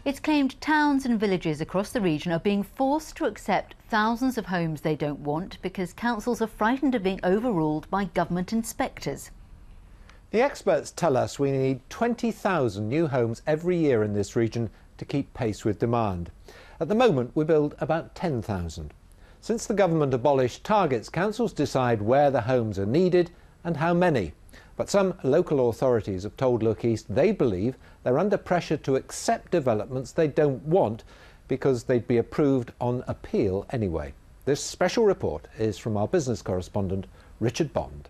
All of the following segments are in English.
It's claimed towns and villages across the region are being forced to accept thousands of homes they don't want because councils are frightened of being overruled by government inspectors. The experts tell us we need 20,000 new homes every year in this region to keep pace with demand. At the moment, we build about 10,000. Since the government abolished targets, councils decide where the homes are needed and how many. But some local authorities have told Look East they believe they're under pressure to accept developments they don't want because they'd be approved on appeal anyway. This special report is from our business correspondent, Richard Bond.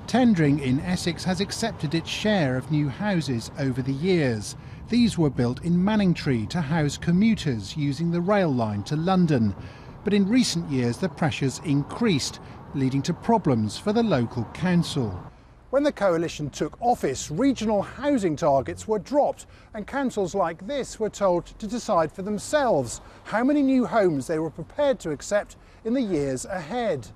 Tendring in Essex has accepted its share of new houses over the years. These were built in Manningtree to house commuters using the rail line to London. But in recent years the pressure's increased, leading to problems for the local council. When the coalition took office, regional housing targets were dropped and councils like this were told to decide for themselves how many new homes they were prepared to accept in the years ahead.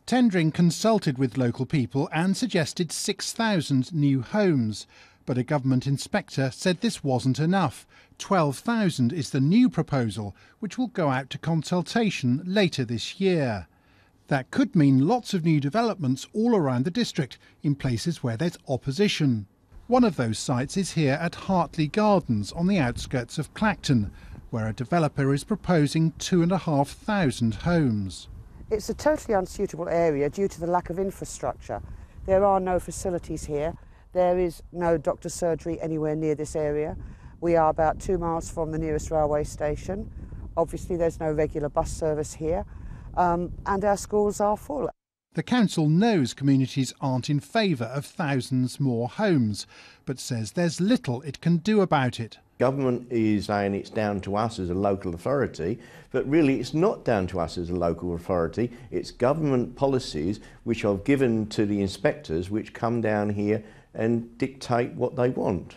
Tendring consulted with local people and suggested 6,000 new homes. But a government inspector said this wasn't enough. 12,000 is the new proposal, which will go out to consultation later this year. That could mean lots of new developments all around the district, in places where there's opposition. One of those sites is here at Hartley Gardens on the outskirts of Clacton, where a developer is proposing 2,500 homes. It's a totally unsuitable area due to the lack of infrastructure. There are no facilities here. There is no doctor's surgery anywhere near this area. We are about 2 miles from the nearest railway station. Obviously there's no regular bus service here. And our schools are full. The council knows communities aren't in favour of thousands more homes, but says there's little it can do about it. Government is saying it's down to us as a local authority, but really it's not down to us as a local authority. It's government policies which are given to the inspectors which come down here and dictate what they want.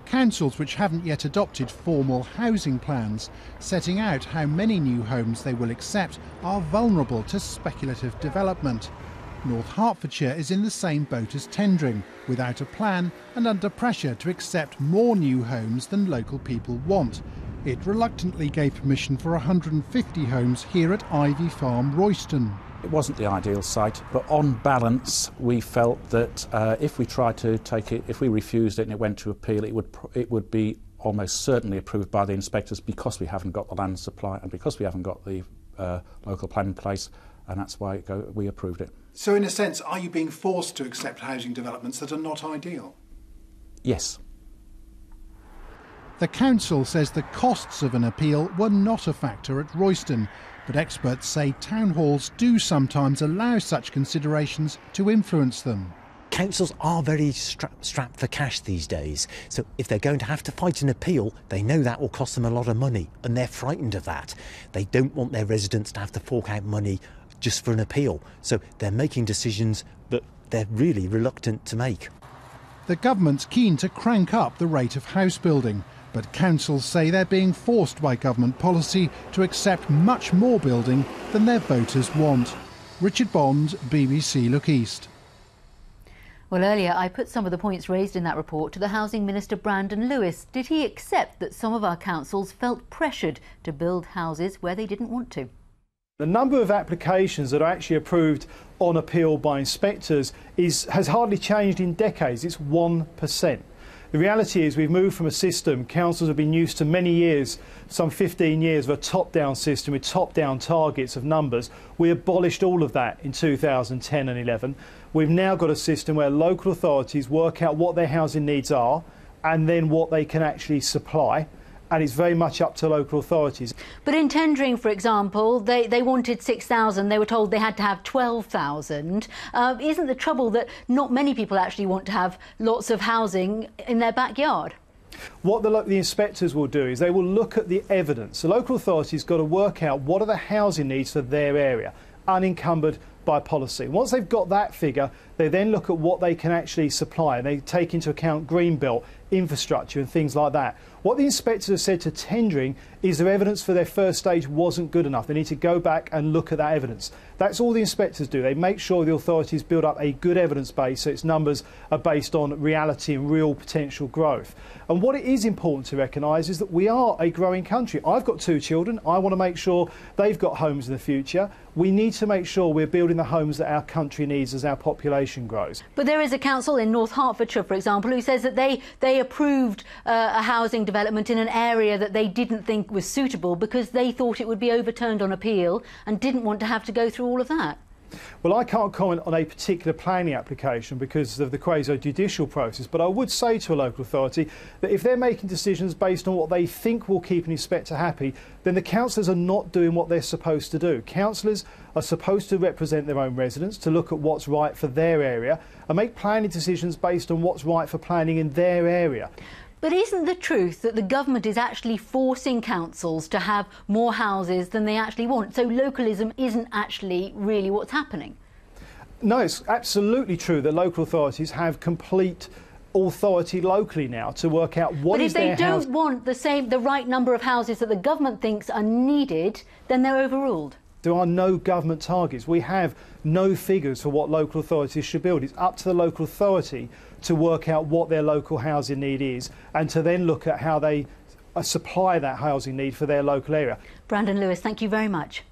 Councils which haven't yet adopted formal housing plans setting out how many new homes they will accept are vulnerable to speculative development. North Hertfordshire is in the same boat as Tendring, without a plan and under pressure to accept more new homes than local people want. It reluctantly gave permission for 150 homes here at Ivy Farm, Royston. It wasn't the ideal site, but on balance we felt that if we tried to take it, if we refused it and it went to appeal, it would be almost certainly approved by the inspectors because we haven't got the land supply and because we haven't got the local plan in place, and that's why we approved it. So in a sense, are you being forced to accept housing developments that are not ideal? Yes. The council says the costs of an appeal were not a factor at Royston, but experts say town halls do sometimes allow such considerations to influence them. Councils are very strapped for cash these days, so if they're going to have to fight an appeal, they know that will cost them a lot of money, and they're frightened of that. They don't want their residents to have to fork out money just for an appeal, so they're making decisions that they're really reluctant to make. The government's keen to crank up the rate of house building, but councils say they're being forced by government policy to accept much more building than their voters want. Richard Bond, BBC Look East. Well, earlier I put some of the points raised in that report to the Housing Minister Brandon Lewis. Did he accept that some of our councils felt pressured to build houses where they didn't want to? The number of applications that are actually approved on appeal by inspectors has hardly changed in decades. It's 1%. The reality is we've moved from a system councils have been used to many years, some 15 years, of a top-down system with top-down targets of numbers. We abolished all of that in 2010 and 11. We've now got a system where local authorities work out what their housing needs are and then what they can actually supply. And it's very much up to local authorities. But in Tendring, for example, they wanted 6,000. They were told they had to have 12,000. Isn't the trouble that not many people actually want to have lots of housing in their backyard? What the inspectors will do is they will look at the evidence. The local authorities got to work out what are the housing needs for their area, unencumbered by policy. Once they've got that figure, they then look at what they can actually supply. They take into account green belt, infrastructure and things like that. What the inspectors have said to tendering is their evidence for their first stage wasn't good enough. They need to go back and look at that evidence. That's all the inspectors do. They make sure the authorities build up a good evidence base so its numbers are based on reality and real potential growth. And what it is important to recognise is that we are a growing country. I've got 2 children. I want to make sure they've got homes in the future. We need to make sure we're building the homes that our country needs as our population grows. But there is a council in North Hertfordshire, for example, who says that they approved a housing development in an area that they didn't think was suitable because they thought it would be overturned on appeal and didn't want to have to go through all of that. Well, I can't comment on a particular planning application because of the quasi-judicial process, but I would say to a local authority that if they're making decisions based on what they think will keep an inspector happy, then the councillors are not doing what they're supposed to do. Councillors are supposed to represent their own residents, to look at what's right for their area and make planning decisions based on what's right for planning in their area. But isn't the truth that the government is actually forcing councils to have more houses than they actually want? So localism isn't actually really what's happening? No, it's absolutely true that local authorities have complete authority locally now to work out what is their house. But if they don't want the right number of houses that the government thinks are needed, then they're overruled. There are no government targets. We have no figures for what local authorities should build. It's up to the local authority to work out what their local housing need is and to then look at how they supply that housing need for their local area. Brandon Lewis, thank you very much.